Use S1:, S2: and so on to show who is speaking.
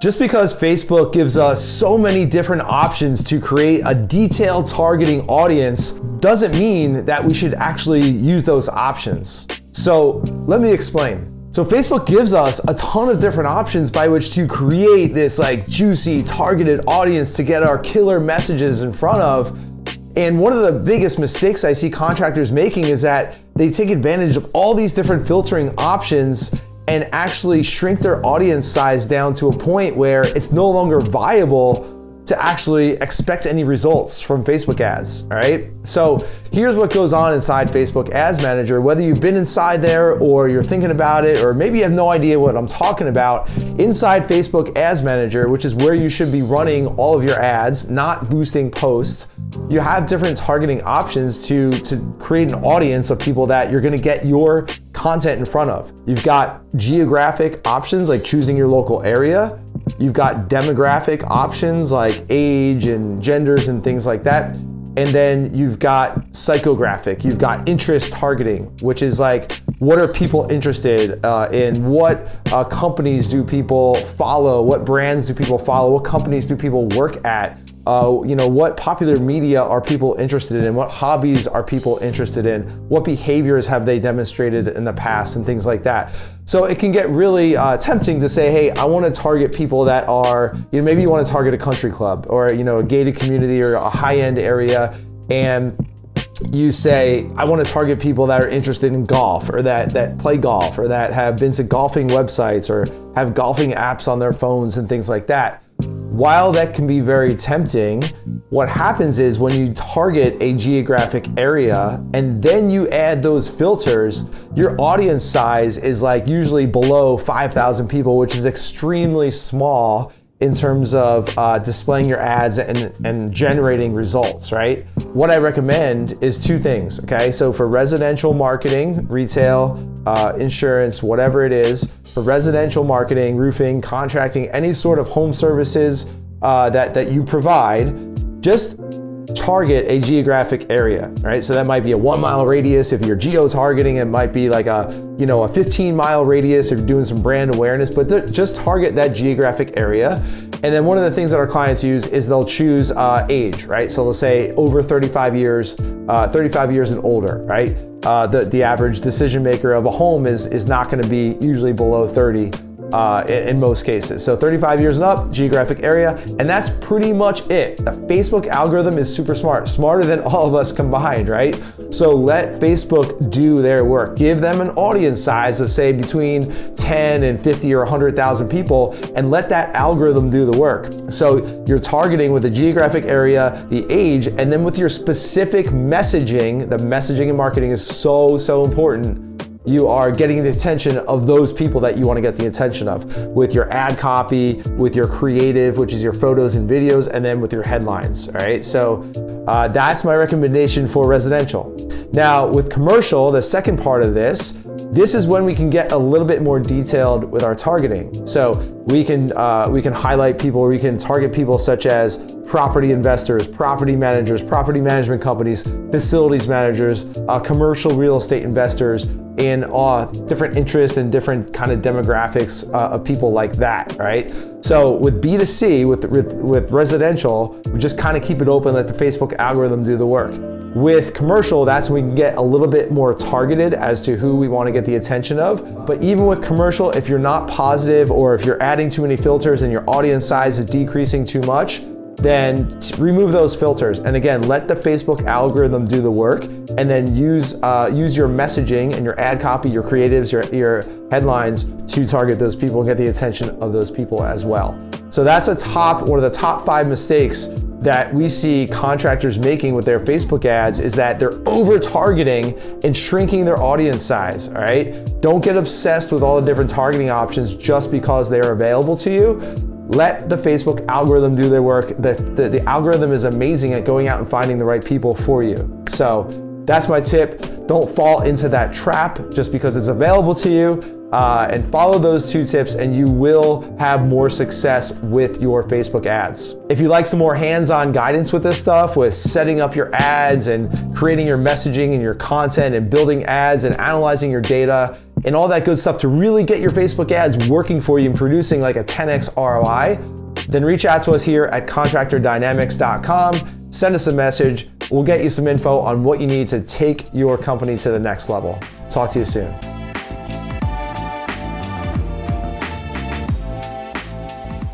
S1: Just because Facebook gives us so many different options to create a detailed targeting audience doesn't mean that we should actually use those options. So let me explain. So Facebook gives us a ton of different options by which to create this like juicy targeted audience to get our killer messages in front of. And one of the biggest mistakes I see contractors making is that they take advantage of all these different filtering options and actually shrink their audience size down to a point where it's no longer viable to actually expect any results from Facebook ads, all right? So here's what goes on inside Facebook Ads Manager. Whether you've been inside there or you're thinking about it, or maybe you have no idea what I'm talking about, inside Facebook Ads Manager, which is where you should be running all of your ads, not boosting posts, you have different targeting options to create an audience of people that you're gonna get your content in front of. You've got geographic options like choosing your local area. You've got demographic options like age and genders and things like that. And then you've got psychographic, you've got interest targeting, which is like, what are people interested in? What companies do people follow? What brands do people follow? What companies do people work at? What popular media are people interested in? What hobbies are people interested in? What behaviors have they demonstrated in the past and things like that? So it can get really tempting to say, hey, I want to target people that are, maybe you want to target a country club or, a gated community or a high-end area, and you say, I want to target people that are interested in golf or that play golf or that have been to golfing websites or have golfing apps on their phones and things like that. While that can be very tempting, what happens is when you target a geographic area and then you add those filters, your audience size is like usually below 5,000 people, which is extremely small in terms of displaying your ads and generating results, right? What I recommend is two things, okay? So for residential marketing, retail, insurance, whatever it is, for residential marketing, roofing, contracting, any sort of home services that you provide, just target a geographic area, right? So that might be a 1 mile radius. If you're geo-targeting, it might be like a 15-mile radius if you're doing some brand awareness, but just target that geographic area. And then one of the things that our clients use is they'll choose age, right? So they'll say over 35 years and older, right? The average decision maker of a home is not gonna be usually below 30 in most cases. So 35 years and up, geographic area, and that's pretty much it. The Facebook algorithm is super smart, smarter than all of us combined, right? So let Facebook do their work. Give them an audience size of say between 10 and 50 or 100,000 people, and let that algorithm do the work. So you're targeting with the geographic area, the age, and then with your specific messaging. The messaging and marketing is so important. You are getting the attention of those people that you want to get the attention of with your ad copy, with your creative, which is your photos and videos, and then with your headlines, all right? So that's my recommendation for residential. Now with commercial, the second part of this is when we can get a little bit more detailed with our targeting. So we can highlight people, or we can target people such as property investors, property managers, property management companies, facilities managers, commercial real estate investors, and different interests and different kind of demographics of people like that, right? So with B2C, with residential, we just kind of keep it open, let the Facebook algorithm do the work. With commercial, that's when we can get a little bit more targeted as to who we want to get the attention of. But even with commercial, if you're not positive or if you're adding too many filters and your audience size is decreasing too much, then remove those filters. And again, let the Facebook algorithm do the work, and then use your messaging and your ad copy, your creatives, your headlines to target those people and get the attention of those people as well. So that's one of the top 5 mistakes that we see contractors making with their Facebook ads, is that they're over-targeting and shrinking their audience size, all right? Don't get obsessed with all the different targeting options just because they are available to you. Let the Facebook algorithm do their work. The algorithm is amazing at going out and finding the right people for you. So that's my tip. Don't fall into that trap just because it's available to you. And follow those 2 tips and you will have more success with your Facebook ads. If you'd like some more hands-on guidance with this stuff, with setting up your ads and creating your messaging and your content and building ads and analyzing your data and all that good stuff to really get your Facebook ads working for you and producing like a 10x ROI, then reach out to us here at contractordynamics.com. Send us a message. We'll get you some info on what you need to take your company to the next level. Talk to you soon.